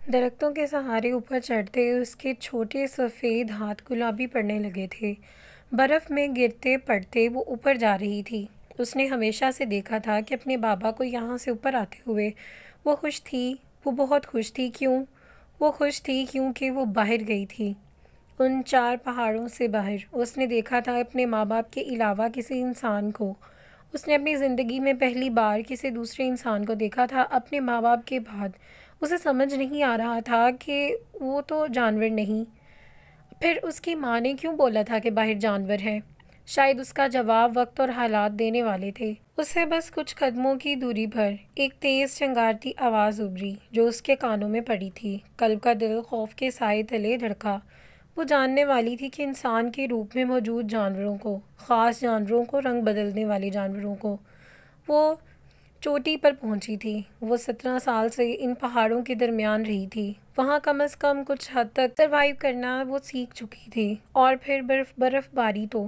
درختوں کے سہارے اوپر چڑھتے اس کے چھوٹے سفید ہاتھ گلابی پڑنے لگے تھے۔ برف میں گرتے پڑتے وہ اوپر جا رہی تھی۔ اس نے ہمیشہ سے دیکھا تھا کہ اپنے بابا کو یہاں سے اوپر آتے ہوئے وہ خوش تھی، وہ بہت خوش تھی۔ کیوں؟ وہ خوش تھی کیونکہ وہ باہر گئی تھی، ان 4 پہاڑوں سے باہر۔ اس نے دیکھا تھا اپنے ماں باپ کے علاوہ کسی انسان کو۔ اس نے اپنی زندگی میں پہلی بار کسی دوسرے انسان کو دیکھا تھا اپنے ماں باپ کے بعد۔ اسے سمجھ نہیں آ رہا تھا کہ وہ تو جانور نہیں۔ پھر اس کی ماں نے کیوں بولا تھا کہ باہر جانور ہیں؟ شاید اس کا جواب وقت اور حالات دینے والے تھے۔ اسے بس کچھ قدموں کی دوری پر ایک تیز چنگارتی آواز ابھری جو اس کے کانوں میں پڑی تھی۔ قلب کا دل خوف کے سائے تلے دھڑکا۔ وہ جاننے والی تھی کہ انسان کے روپ میں موجود جانوروں کو، خاص جانوروں کو، رنگ بدلنے والے جانوروں کو۔ وہ چوٹی پر پہنچی تھی۔ وہ 17 سال سے ان پہاڑوں کے درمیان رہی تھی۔ وہاں کم از کم کچھ حد تک سروائیو کرنا وہ سیکھ چکی تھی۔ اور پھر برف باری تو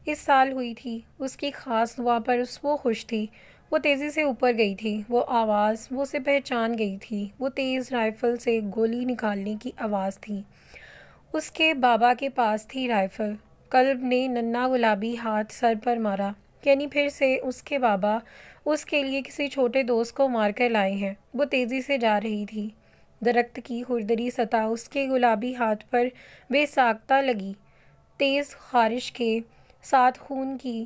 اس سال ہوئی تھی۔ اس کی خاص دعا پر وہ خوش تھی۔ وہ تیزی سے اوپر گئی تھی۔ وہ آواز وہ اسے پہچان گئی تھی۔ وہ تیز رائفل سے گولی نکالنے کی آواز تھی۔ اس کے بابا کے پاس تھی رائفل۔ قلب نے ننھا گلابی ہاتھ سر پر مارا، یعنی پھر سے اس کے بابا اس کے لیے کسی چھوٹے دوست کو مار کر لائے ہیں۔ وہ تیزی سے جا رہی تھی۔ درخت کی خوردری سطح اس کے گلابی ہاتھ پر بے ساختہ لگی۔ تیز خارش کے ساتھ خون کی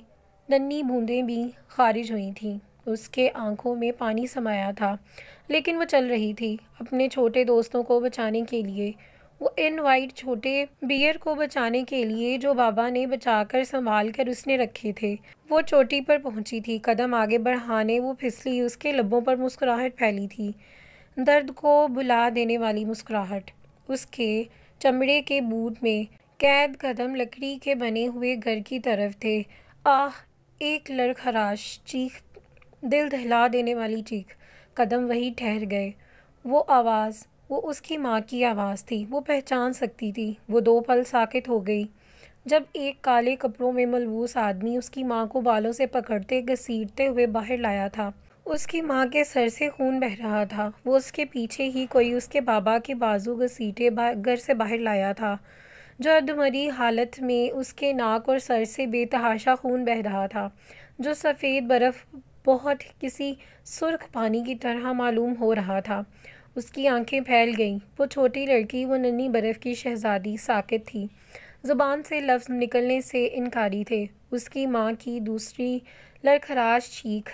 ننھی بوندیں بھی خارج ہوئی تھیں۔ اس کے آنکھوں میں پانی سمایا تھا، لیکن وہ چل رہی تھی اپنے چھوٹے دوستوں کو بچانے کے لیے، وہ ان وائٹ چھوٹے بیئر کو بچانے کے لیے جو بابا نے بچا کر سنبھال کر اس نے رکھے تھے۔ وہ چوٹی پر پہنچی تھی۔ قدم آگے بڑھانے وہ پھسلی۔ اس کے لبوں پر مسکراہٹ پھیلی تھی، درد کو بھلا دینے والی مسکراہٹ۔ اس کے چمڑے کے بوٹ میں قید قدم لکڑی کے بنے ہوئے گھر کی طرف تھے۔ آہ! ایک لڑکھڑاش چیخ، دل دہلا دینے والی چیخ۔ قدم وہیں ٹھہر گئے۔ وہ آواز وہ اس کی ماں کی آواز تھی۔ وہ پہچان سکتی تھی۔ وہ 2 پل ساکت ہو گئی جب ایک کالے کپڑوں میں ملبوس آدمی اس کی ماں کو بالوں سے پکڑتے گھسیٹتے ہوئے باہر لایا تھا۔ اس کی ماں کے سر سے خون بہہ رہا تھا۔ وہ اس کے پیچھے ہی کوئی اس کے بابا کے بازو گھسیٹے گھر سے باہر لایا تھا، جو ادھمری حالت میں اس کے ناک اور سر سے بے تحاشا خون بہہ رہا تھا، جو سفید برف بہت کسی سرخ پانی کی طرح معلوم ہو رہا تھا۔ اس کی آنکھیں پھیل گئیں۔ وہ چھوٹی لڑکی، وہ ننھی برف کی شہزادی، ساکت تھی۔ زبان سے لفظ نکلنے سے انکاری تھے۔ اس کی ماں کی دوسری لڑکھڑاش چیخ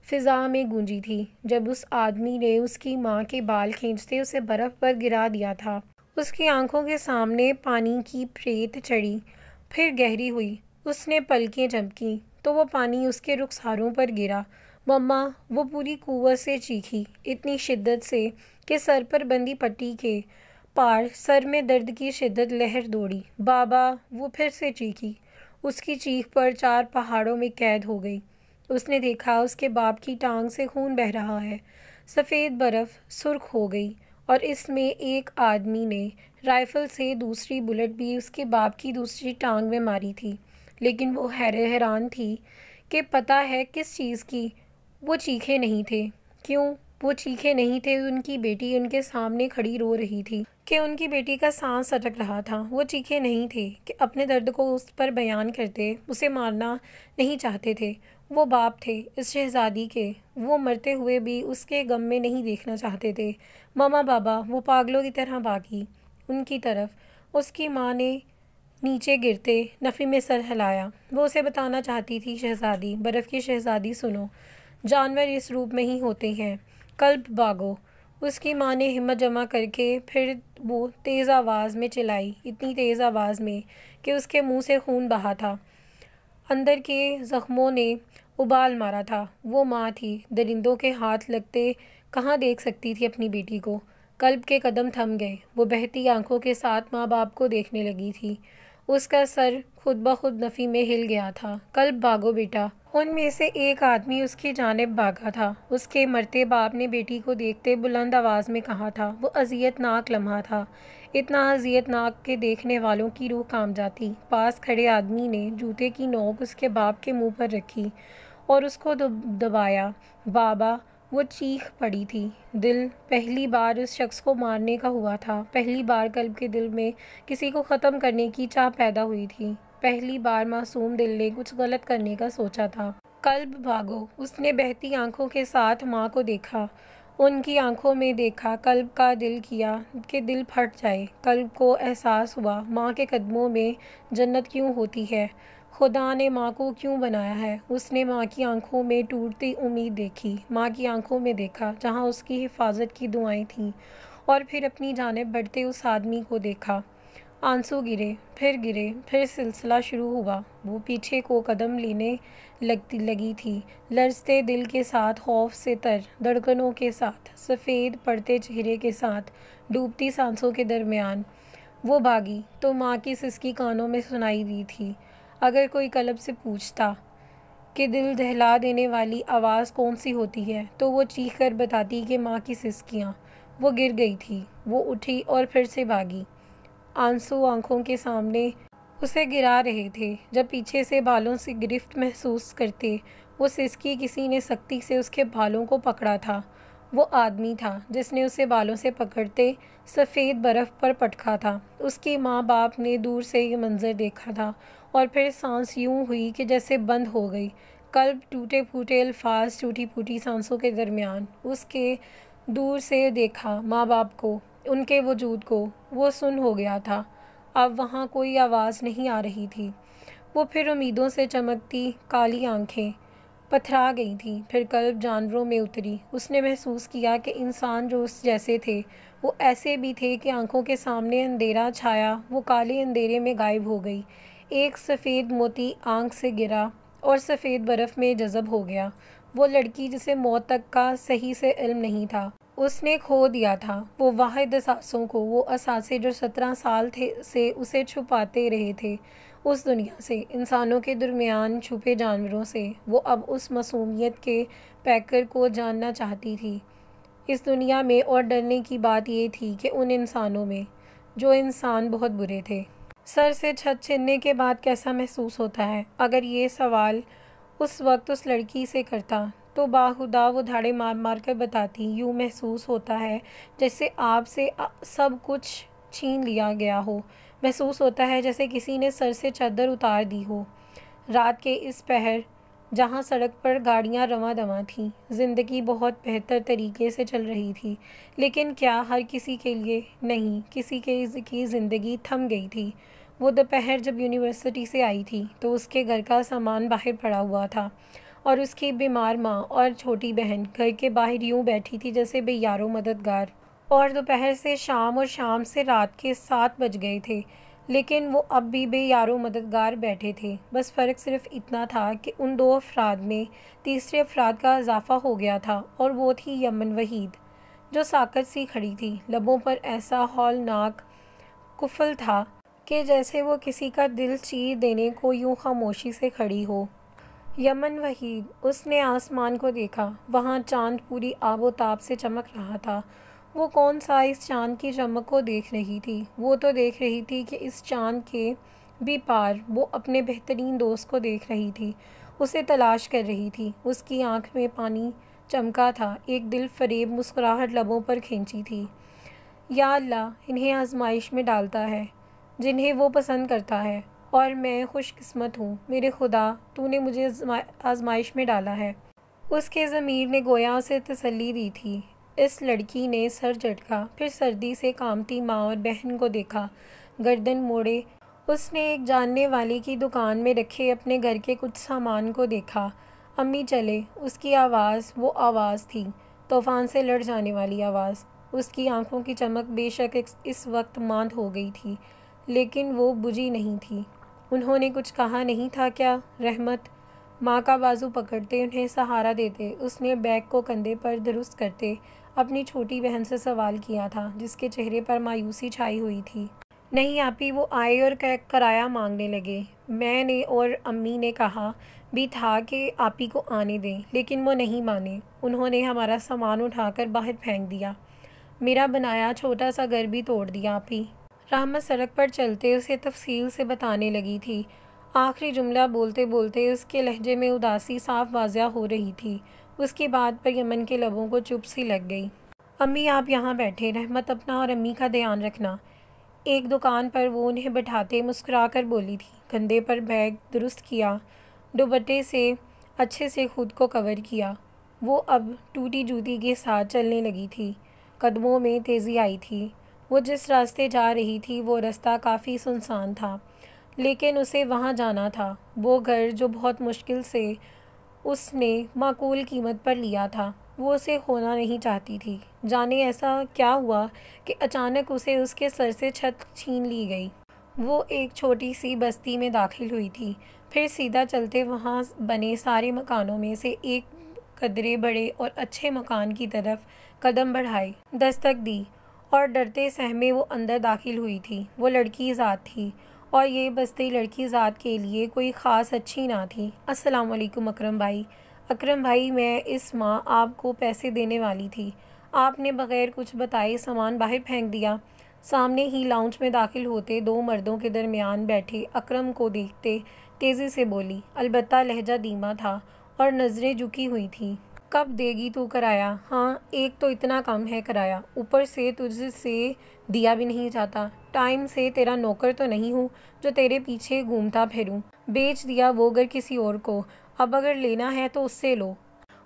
فضا میں گونجی تھی جب اس آدمی نے اس کی ماں کے بال کھینچتے اسے برف پر گرا دیا تھا۔ اس کی آنکھوں کے سامنے پانی کی پریت چڑھی، پھر گہری ہوئی۔ اس نے پلکیں جھپکیں تو وہ پانی اس کے رخساروں پر گرا۔ مما! وہ پوری قوت سے چیخی، اتنی شدت سے کہ سر پر بندھی پٹی کے پار سر میں درد کی شدید لہر دوڑی۔ بابا! وہ پھر سے چیخی۔ اس کی چیخ پر 4 پہاڑوں میں قید ہو گئی۔ اس نے دیکھا اس کے باپ کی ٹانگ سے خون بہہ رہا ہے۔ سفید برف سرخ ہو گئی اور اس میں ایک آدمی نے رائفل سے دوسری بلٹ بھی اس کے باپ کی دوسری ٹانگ میں ماری تھی، لیکن وہ حیران تھی کہ پتہ ہے کس چیز کی وہ چیخے نہیں تھے۔ کیوں وہ چیخے نہیں تھے؟ ان کی بیٹی ان کے سامنے کھڑی رو رہی تھی کہ ان کی بیٹی کا سانس اٹک رہا تھا۔ وہ چیخے نہیں تھے کہ اپنے درد کو اس پر بیان کرتے اسے مارنا نہیں چاہتے تھے۔ وہ باپ تھے اس شہزادی کے۔ وہ مرتے ہوئے بھی اس کے غم میں نہیں دیکھنا چاہتے تھے۔ ماما! بابا! وہ پاگلوں کی طرح بھاگی ان کی طرف۔ اس کی ماں نے نیچے گرتے نفی میں سر ہلایا۔ وہ اسے بتانا چاہتی تھی، شہزادی، برف کی شہزادی، سنو، جانور اس روپ میں ہی ہوتے ہیں۔ قلب بھاگو! اس کی ماں نے ہمت جمع کر کے پھر وہ تیز آواز میں چلائی، اتنی تیز آواز میں کہ اس کے منہ سے خون بہا تھا، اندر کے زخموں نے ابال مارا تھا۔ وہ ماں تھی، درندوں کے ہاتھ لگتے کہاں دیکھ سکتی تھی اپنی بیٹی کو۔ قلب کے قدم تھم گئے۔ وہ بہتی آنکھوں کے ساتھ ماں باپ کو دیکھنے لگی تھی۔ اس کا سر خود بخود نفی میں ہل گیا تھا۔ قلب بھاگو بیٹا! ان میں سے ایک آدمی اس کی جانب بھاگا تھا۔ اس کے مرتے باپ نے بیٹی کو دیکھتے بلند آواز میں کہا تھا۔ وہ اذیت ناک لمحہ تھا، اتنا اذیت ناک کہ دیکھنے والوں کی روح کانپ جاتی۔ پاس کھڑے آدمی نے جوتے کی نوک اس کے باپ کے منہ پر رکھی اور اس کو دبایا۔ بابا! وہ چیخ پڑی تھی۔ دل پہلی بار اس شخص کو مارنے کا ہوا تھا، پہلی بار قلب کے دل میں کسی کو ختم کرنے کی چاہ پیدا ہوئی تھی، پہلی بار معصوم دل نے کچھ غلط کرنے کا سوچا تھا۔ قلب بھاگو! اس نے بہتی آنکھوں کے ساتھ ماں کو دیکھا، ان کی آنکھوں میں دیکھا، قلب کا دل کیا کہ دل پھٹ جائے۔ قلب کو احساس ہوا ماں کے قدموں میں جنت کیوں ہوتی ہے، خدا نے ماں کو کیوں بنایا ہے۔ اس نے ماں کی آنکھوں میں ٹوٹتی امید دیکھی، ماں کی آنکھوں میں دیکھا جہاں اس کی حفاظت کی دعائیں تھیں، اور پھر اپنی جانب بڑھتے اس آدمی کو دیکھا۔ آنسو گرے، پھر سلسلہ شروع ہوا۔ وہ پیچھے کو قدم لینے لگی تھی، لرزتے دل کے ساتھ، خوف سے تر دھڑکنوں کے ساتھ، سفید پڑتے چہرے کے ساتھ، ڈوبتی سانسوں کے درمیان۔ وہ بھاگی تو ماں کی سسکی کانوں میں سنائی دی تھی۔ اگر کوئی قلب سے پوچھتا کہ دل دہلا دینے والی آواز کون سی ہوتی ہے تو وہ چیخ کر بتاتی کہ ماں کی سسکیاں۔ وہ گر گئی تھی، وہ اٹھی اور پھر سے بھاگی۔ آنسو آنکھوں کے سامنے اسے گرا رہے تھے جب پیچھے سے بالوں سے گرفت محسوس کرتے وہ سسکی کسی نے سختی سے اس کے بالوں کو پکڑا تھا۔ وہ آدمی تھا جس نے اسے بالوں سے پکڑتے سفید برف پر پٹکا تھا۔ اس کی ماں باپ نے دور سے یہ منظر دیکھا تھا، اور پھر سانس یوں ہوئی کہ جیسے بند ہو گئی۔ قلب ٹوٹے پھوٹے الفاظ، ٹوٹی پھوٹی سانسوں کے درمیان اس کے دور سے دیکھا ماں باپ کو، ان کے وجود کو۔ وہ سن ہو گیا تھا، اب وہاں کوئی آواز نہیں آ رہی تھی۔ وہ پھر امیدوں سے چمکتی کالی آنکھیں پتھرا گئی تھیں، پھر قلب جانوروں میں اتری۔ اس نے محسوس کیا کہ انسان جو اس جیسے تھے وہ ایسے بھی تھے کہ آنکھوں کے سامنے اندھیرا چھایا، وہ کالے اندھیرے میں غائب ہو گئی۔ ایک سفید موتی آنکھ سے گرا اور سفید برف میں جذب ہو گیا۔ وہ لڑکی جسے موت تک کا صحیح سے علم نہیں تھا، اس نے کھو دیا تھا وہ واحد اثاثوں کو، وہ اثاثے جو 17 سال سے اسے چھپاتے رہے تھے اس دنیا سے، انسانوں کے درمیان چھپے جانوروں سے۔ وہ اب اس معصومیت کے پیکر کو جاننا چاہتی تھی اس دنیا میں، اور ڈرنے کی بات یہ تھی کہ ان انسانوں میں جو انسان بہت برے تھے۔ سر سے چھت چھننے کے بعد کیسا محسوس ہوتا ہے؟ اگر یہ سوال اس وقت اس لڑکی سے کرتا تو باخدا وہ دھاڑے مار مار کر بتاتی، یوں محسوس ہوتا ہے جیسے آپ سے سب کچھ چھین لیا گیا ہو، محسوس ہوتا ہے جیسے کسی نے سر سے چادر اتار دی ہو۔ رات کے اس پہر جہاں سڑک پر گاڑیاں رواں دواں تھیں، زندگی بہت بہتر طریقے سے چل رہی تھی، لیکن کیا ہر کسی کے لیے؟ نہیں، کسی کی زندگی تھم گئی تھی۔ وہ دوپہر جب یونیورسٹی سے آئی تھی تو اس کے گھر کا سامان باہر پڑا ہوا تھا، اور اس کی بیمار ماں اور چھوٹی بہن گھر کے باہر یوں بیٹھی تھی جیسے بے یار و مددگار۔ اور دوپہر سے شام اور شام سے رات کے 7 بج گئے تھے، لیکن وہ اب بھی بے یار و مددگار بیٹھے تھے۔ بس فرق صرف اتنا تھا کہ ان 2 افراد میں تیسرے افراد کا اضافہ ہو گیا تھا، اور وہ تھی یمن وحید، جو ساکت سی کھڑی تھی۔ لبوں پر ایسا ہولناک قفل تھا کہ جیسے وہ کسی کا دل چیر دینے کو یوں خاموشی سے کھڑی ہو۔ یمن وحید، اس نے آسمان کو دیکھا، وہاں چاند پوری آب و تاب سے چمک رہا تھا۔ وہ کون سا اس چاند کی چمک کو دیکھ رہی تھی؟ وہ تو دیکھ رہی تھی کہ اس چاند کے بھی پار وہ اپنے بہترین دوست کو دیکھ رہی تھی، اسے تلاش کر رہی تھی۔ اس کی آنکھ میں پانی چمکا تھا، ایک دل فریب مسکراہٹ لبوں پر کھینچی تھی۔ یا اللہ، انہیں آزمائش میں ڈالتا ہے جنہیں وہ پسند کرتا ہے، اور میں خوش قسمت ہوں، میرے خدا، تو نے مجھے آزمائش میں ڈالا ہے۔ اس کے ضمیر نے گویا اسے تسلی دی تھی۔ اس لڑکی نے سر جھٹکا، پھر سردی سے کانپتی ماں اور بہن کو دیکھا، گردن موڑے اس نے ایک جاننے والے کی دکان میں رکھے اپنے گھر کے کچھ سامان کو دیکھا۔ امی چلے، اس کی آواز وہ آواز تھی، طوفان سے لڑ جانے والی آواز۔ اس کی آنکھوں کی چمک بے شک اس وقت ماند ہو گئی تھی، لیکن وہ بجھی نہیں تھی۔ انہوں نے کچھ کہا نہیں تھا کیا؟ رحمت ماں کا بازو پکڑتے انہیں سہارا دیتے اس نے بیگ کو کندھے پر درست کرتے اپنی چھوٹی بہن سے سوال کیا تھا، جس کے چہرے پر مایوسی چھائی ہوئی تھی۔ نہیں آپی، وہ آئے اور کرایہ مانگنے لگے۔ میں نے اور امی نے کہا بھی تھا کہ آپی کو آنے دیں، لیکن وہ نہیں مانے۔ انہوں نے ہمارا سامان اٹھا کر باہر پھینک دیا، میرا بنایا چھوٹا سا گھر بھی توڑ دیا آپی۔ رحمت سڑک پر چلتے اسے تفصیل سے بتانے لگی تھی۔ آخری جملہ بولتے بولتے اس کے لہجے میں اداسی صاف واضح ہو رہی تھی۔ اس کی بات پر یمن کے لبوں کو چپ سی لگ گئی۔ امی آپ یہاں بیٹھے، رحمت اپنا اور امی کا دھیان رکھنا۔ ایک دکان پر وہ انہیں بٹھاتے مسکرا کر بولی تھی۔ کندھے پر بیگ درست کیا، دوپٹے سے اچھے سے خود کو کور کیا۔ وہ اب ٹوٹی جوتی کے ساتھ چلنے لگی تھی۔ قدموں میں تیزی آئی تھی۔ وہ جس راستے جا رہی تھی وہ راستہ کافی سنسان تھا، لیکن اسے وہاں جانا تھا۔ وہ گھر جو بہت مشکل سے اس نے معقول قیمت پر لیا تھا، وہ اسے کھونا نہیں چاہتی تھی۔ جانے ایسا کیا ہوا کہ اچانک اسے اس کے سر سے چھت چھین لی گئی۔ وہ ایک چھوٹی سی بستی میں داخل ہوئی تھی، پھر سیدھا چلتے وہاں بنے سارے مکانوں میں سے ایک قدرے بڑے اور اچھے مکان کی طرف قدم بڑھائے، دستک دی، اور ڈرتے سہمے وہ اندر داخل ہوئی تھی۔ وہ لڑکی ذات تھی، اور یہ بستی لڑکی ذات کے لیے کوئی خاص اچھی نہ تھی۔ السلام علیکم اکرم بھائی۔ اکرم بھائی، میں اس ماہ آپ کو پیسے دینے والی تھی، آپ نے بغیر کچھ بتائے سامان باہر پھینک دیا۔ سامنے ہی لاؤنج میں داخل ہوتے دو مردوں کے درمیان بیٹھے اکرم کو دیکھتے تیزی سے بولی، البتہ لہجہ دھیما تھا اور نظریں جھکی ہوئی تھیں۔ کب دے گی تو کرایہ؟ ہاں، ایک تو اتنا کم ہے کرایہ، اوپر سے تجھ سے دیا بھی نہیں جاتا۔ ٹائم سے تیرا نوکر تو نہیں ہوں جو تیرے پیچھے گھومتا پھروں۔ بیچ دیا وہ گھر کسی اور کو، اب اگر لینا ہے تو اس سے لو۔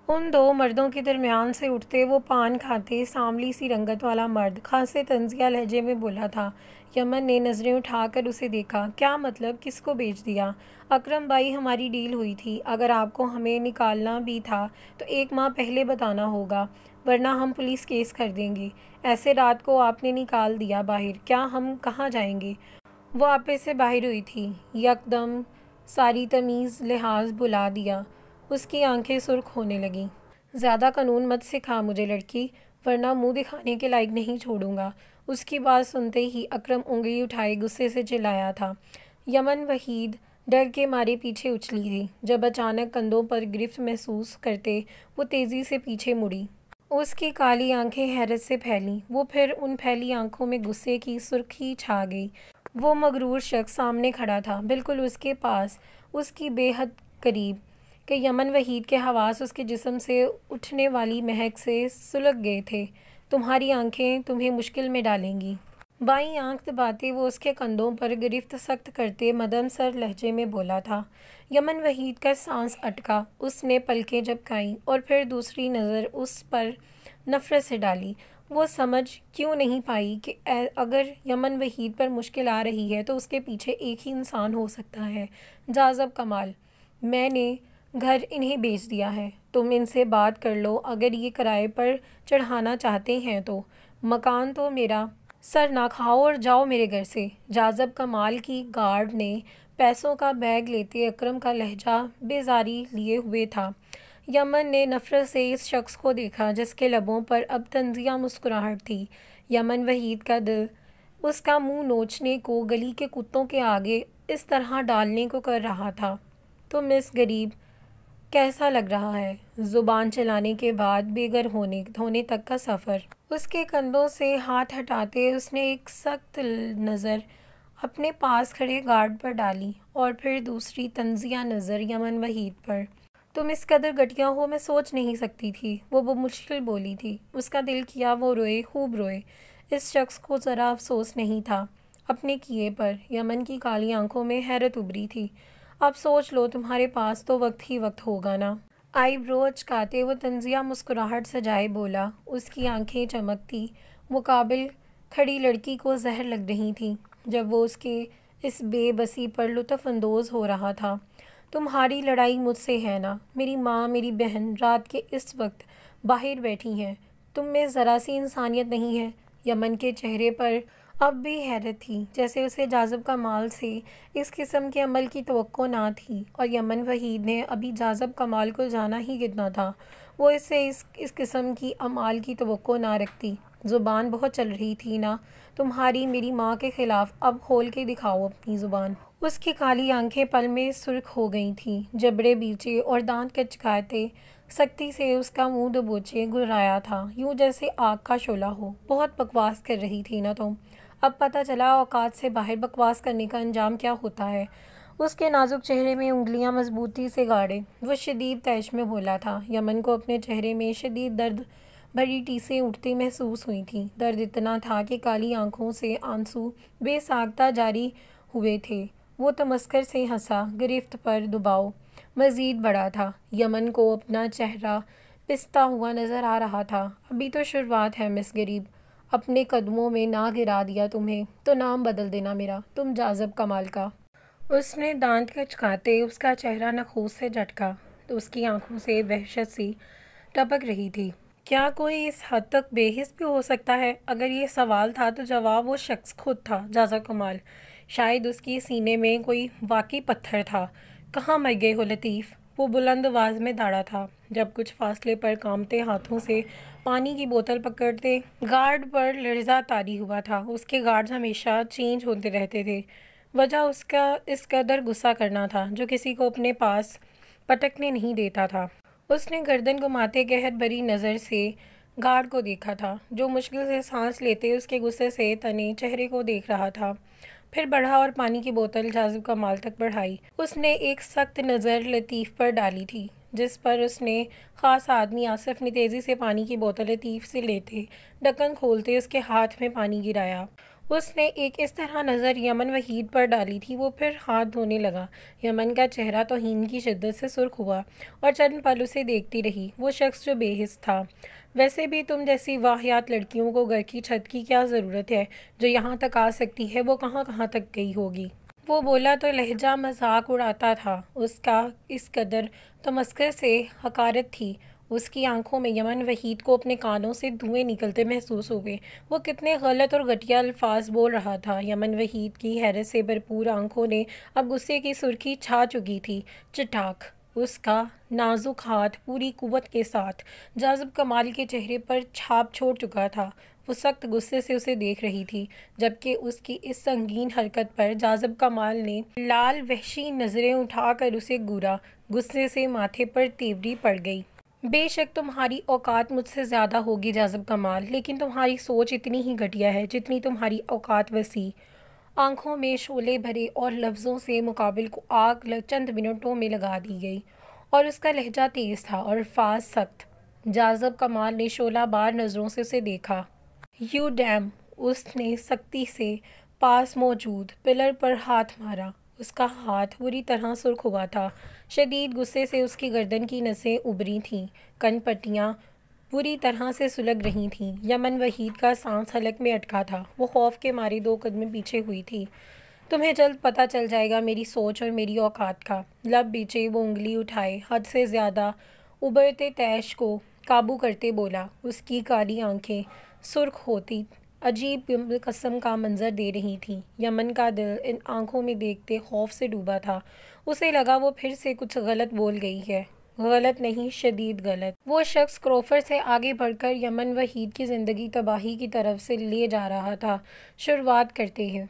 ان دو مردوں کے درمیان سے اٹھتے وہ پان کھاتے سانولی سی رنگت والا مرد خاصے طنزیہ لہجے میں بولا تھا۔ یمن نے نظریں اٹھا کر اسے دیکھا۔ کیا مطلب؟ کس کو بیچ دیا؟ اکرم بھائی، ہماری ڈیل ہوئی تھی، اگر آپ کو ہمیں نکالنا بھی تھا تو 1 ماہ پہلے بتانا ہوگا، ورنہ ہم پولیس کیس کر دیں گے۔ ایسے رات کو آپ نے نکال دیا باہر، کیا ہم کہاں جائیں گے؟ وہ آپے سے باہر ہوئی تھی، یکدم ساری تمیز لحاظ بھلا دیا۔ اس کی آنکھیں سرخ ہونے لگیں۔ زیادہ قانون مت سکھا مجھے لڑکی، ورنہ منہ دکھانے کے لائق نہیں چھوڑوں گا۔ اس کی بات سنتے ہی اکرم انگلی اٹھائے غصے سے چلایا تھا۔ یمن وحید ڈر کے مارے پیچھے اچھلی تھی، جب اچانک کندھوں پر گرفت محسوس کرتے وہ تیزی سے پیچھے مڑی۔ اس کی کالی آنکھیں حیرت سے پھیلیں، وہ پھر ان پھیلی آنکھوں میں غصے کی سرخی چھا گئی۔ وہ مغرور شخص سامنے کھڑا تھا، بالکل اس کے پاس، اس کی بے حد قریب، کہ یمن وحید کے حواس اس کے جسم سے اٹھنے والی مہک سے سلگ گئے تھے۔ تمہاری آنکھیں تمہیں مشکل میں ڈالیں گی۔ بائیں آنکھ دباتے وہ اس کے کندھوں پر گرفت سخت کرتے مدھم سر لہجے میں بولا تھا۔ یمن وحید کا سانس اٹکا، اس نے پلکیں جھپکائیں اور پھر دوسری نظر اس پر نفرت سے ڈالی۔ وہ سمجھ کیوں نہیں پائی کہ اگر یمن وحید پر مشکل آ رہی ہے تو اس کے پیچھے ایک ہی انسان ہو سکتا ہے، جاذب کمال۔ میں نے گھر انہیں بیچ دیا ہے، تم ان سے بات کر لو اگر یہ کرائے پر چڑھانا چاہتے ہیں تو۔ مکان تو میرا، سر نہ کھاؤ اور جاؤ میرے گھر سے۔ جاذب کمال کی گارڈ نے پیسوں کا بیگ لیتے اکرم کا لہجہ بیزاری لیے ہوئے تھا۔ یمن نے نفرت سے اس شخص کو دیکھا جس کے لبوں پر اب طنزیہ مسکراہٹ تھی۔ یمن وحید کا دل اس کا منہ نوچنے کو گلی کے کتوں کے آگے اس طرح ڈالنے کو کر رہا تھا۔ تو مس غریب، کیسا لگ رہا ہے زبان چلانے کے بعد بے گھر ہونے تک کا سفر؟ اس کے کندھوں سے ہاتھ ہٹاتے اس نے ایک سخت نظر اپنے پاس کھڑے گارڈ پر ڈالی اور پھر دوسری طنزیہ نظر یمن وحید پر۔ تم اس قدر گھٹیا ہو میں سوچ نہیں سکتی تھی، وہ بمشکل بولی تھی۔ اس کا دل کیا وہ روئے، خوب روئے۔ اس شخص کو ذرا افسوس نہیں تھا اپنے کیے پر۔ یمن کی کالی آنکھوں میں حیرت ابھری تھی۔ اب سوچ لو، تمہارے پاس تو وقت ہی وقت ہوگا نا۔ آئی برو اچکاتے وہ طنزیہ مسکراہٹ سجائے بولا۔ اس کی آنکھیں چمکتی مقابل کھڑی لڑکی کو زہر لگ رہی تھیں جب وہ اس کے اس بے بسی پر لطف اندوز ہو رہا تھا۔ تمہاری لڑائی مجھ سے ہے نا؟ میری ماں، میری بہن رات کے اس وقت باہر بیٹھی ہیں، تم میں ذرا سی انسانیت نہیں ہے؟ یمن کے چہرے پر اب بھی حیرت تھی، جیسے اسے جاذب کمال سے اس قسم کے عمل کی توقع نہ تھی، اور یمن وحید نے ابھی جاذب کمال کو جانا ہی کتنا تھا، وہ اس سے اس قسم کی اعمال کی توقع نہ رکھتی۔ زبان بہت چل رہی تھی نا تمہاری میری ماں کے خلاف، اب کھول کے دکھاؤ اپنی زبان۔ اس کی کالی آنکھیں پل میں سرخ ہو گئی تھیں، جبڑے بیچے اور دانت کچکاتے سختی سے اس کا منہ دبوچے گھرایا تھا، یوں جیسے آگ کا شعلہ ہو۔ بہت بکواس کر رہی تھی نا تم؟ اب پتہ چلا اوقات سے باہر بکواس کرنے کا انجام کیا ہوتا ہے۔ اس کے نازک چہرے میں انگلیاں مضبوطی سے گاڑے وہ شدید تیش میں بولا تھا۔ یمن کو اپنے چہرے میں شدید درد بھری ٹیسیں اٹھتی محسوس ہوئی تھیں۔ درد اتنا تھا کہ کالی آنکھوں سے آنسو بے ساختہ جاری ہوئے تھے۔ وہ تمسخر سے ہنسا۔ گرفت پر دباؤ مزید بڑا تھا۔ یمن کو اپنا چہرہ پستا ہوا نظر آ رہا تھا۔ ابھی تو شروعات ہے مس غریب، اپنے قدموں میں نہ گرا دیا تمہیں تو نام بدل دینا میرا، تم جاذب کمال کا۔ اس نے دانت کچکاتے اس کا چہرہ نخوت سے جھٹکا تو اس کی آنکھوں سے وحشت سی ٹپک رہی تھی۔ کیا کوئی اس حد تک بے حس بھی ہو سکتا ہے؟ اگر یہ سوال تھا تو جواب وہ شخص خود تھا، جاذب کمال۔ شاید اس کی سینے میں کوئی واقعی پتھر تھا۔ کہاں مر گئے ہو لطیف؟ وہ بلند آواز میں داڑا تھا جب کچھ فاصلے پر کانپتے ہاتھوں سے پانی کی بوتل پکڑتے گارڈ پر لرزہ طاری ہوا تھا۔ اس کے گارڈز ہمیشہ چینج ہوتے رہتے تھے۔ وجہ اس کا اس قدر غصہ کرنا تھا جو کسی کو اپنے پاس پٹکنے نہیں دیتا تھا۔ اس نے گردن گھماتے قہر بھری نظر سے گارڈ کو دیکھا تھا جو مشکل سے سانس لیتے اس کے غصے سے تنے چہرے کو دیکھ رہا تھا۔ پھر بڑھا اور پانی کی بوتل جاذب کمال تک بڑھائی۔ اس نے ایک سخت نظر لطیف پر ڈالی تھی جس پر اس نے خاص آدمی آصف نے تیزی سے پانی کی بوتل لطیف سے لیتے ڈھکن کھولتے اس کے ہاتھ میں پانی گرایا۔ اس نے ایک اس طرح نظر یمن وحید پر ڈالی تھی وہ پھر ہاتھ دھونے لگا۔ یمن کا چہرہ توہین کی شدت سے سرخ ہوا اور چند پل اسے دیکھتی رہی، وہ شخص جو بے حس تھا۔ ویسے بھی تم جیسی واہیات لڑکیوں کو گھر کی چھت کی کیا ضرورت ہے؟ جو یہاں تک آ سکتی ہے وہ کہاں کہاں تک گئی ہوگی؟ وہ بولا تو لہجہ مذاق اڑاتا تھا۔ اس کا اس قدر تمسخر سے حقارت تھی۔ اس کی آنکھوں میں یمن وحید کو اپنے کانوں سے دھوئیں نکلتے محسوس ہوئے۔ وہ کتنے غلط اور گھٹیا الفاظ بول رہا تھا۔ یمن وحید کی حیرت سے بھرپور آنکھوں نے اب غصے کی سرخی چھا چکی تھی۔ چٹاک اس کا نازک ہاتھ پوری قوت کے ساتھ جاذب کمال کے چہرے پر چھاپ چھوڑ چکا تھا۔ وہ سخت غصے سے اسے دیکھ رہی تھی جبکہ اس کی اس سنگین حرکت پر جاذب کمال نے لال وحشی نظریں اٹھا کر اسے گھورا۔ غصے سے ماتھے پر تیوری پڑ گئی۔ بے شک تمہاری اوقات مجھ سے زیادہ ہوگی جاذب کمال، لیکن تمہاری سوچ اتنی ہی گھٹیا ہے جتنی تمہاری اوقات وسیع۔ آنکھوں میں شعلے بھرے اور لفظوں سے مقابل کو آگ چند منٹوں میں لگا دی گئی اور اس کا لہجہ تیز تھا اور الفاظ سخت۔ جاذب کمال نے شعلہ بار نظروں سے اسے دیکھا۔ You dam! اس نے سختی سے پاس موجود پلر پر ہاتھ مارا۔ اس کا ہاتھ بری طرح سرخ ہوا تھا۔ شدید غصے سے اس کی گردن کی نسیں ابھری تھیں، کن پٹیاں بری طرح سے سلگ رہی تھیں۔ یمن وحید کا سانس حلق میں اٹکا تھا۔ وہ خوف کے مارے 2 قدم پیچھے ہوئی تھی۔ تمہیں جلد پتہ چل جائے گا میری سوچ اور میری اوقات کا۔ لب بیچے وہ انگلی اٹھائے حد سے زیادہ ابھرتے تیش کو قابو کرتے بولا۔ اس کی کالی آنکھیں سرخ ہوتی عجیب قسم کا منظر دے رہی تھیں۔ یمن کا دل ان آنکھوں میں دیکھتے خوف سے ڈوبا تھا۔ اسے لگا وہ پھر سے کچھ غلط بول گئی ہے۔ غلط نہیں، شدید غلط۔ وہ شخص کروفر سے آگے بڑھ کر یمن وحید کی زندگی تباہی کی طرف سے لے جا رہا تھا۔ شروعات کرتے ہیں۔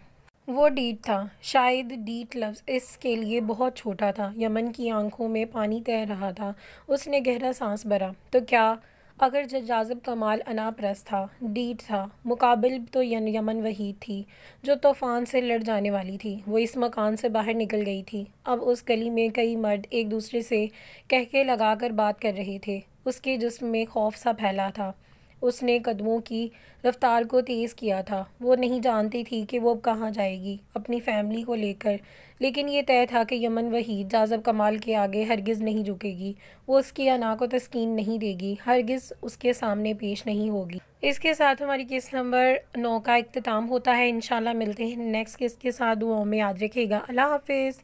وہ ڈیٹ تھا۔ شاید ڈیٹ لفظ اس کے لیے بہت چھوٹا تھا۔ یمن کی آنکھوں میں پانی تیر رہا تھا۔ اس نے گہرا سانس بھرا۔ تو کیا اگر جاذب کمال انا پرست تھا، ڈیٹ تھا، مقابل تو یمن وحید تھی جو طوفان سے لڑ جانے والی تھی۔ وہ اس مکان سے باہر نکل گئی تھی۔ اب اس گلی میں کئی مرد ایک دوسرے سے قہقہے لگا کر بات کر رہے تھے۔ اس کے جسم میں خوف سا پھیلا تھا۔ اس نے قدموں کی رفتار کو تیز کیا تھا۔ وہ نہیں جانتی تھی کہ وہ اب کہاں جائے گی اپنی فیملی کو لے کر، لیکن یہ طے تھا کہ یمن وحید جاذب کمال کے آگے ہرگز نہیں جھکے گی۔ وہ اس کی انا کو تسکین نہیں دے گی، ہرگز اس کے سامنے پیش نہیں ہوگی۔ اس کے ساتھ ہماری قسط نمبر 9 کا اختتام ہوتا ہے۔ انشاءاللہ ملتے ہیں نیکسٹ قسط کے ساتھ۔ دعاؤں میں یاد رکھے گا۔ اللہ حافظ۔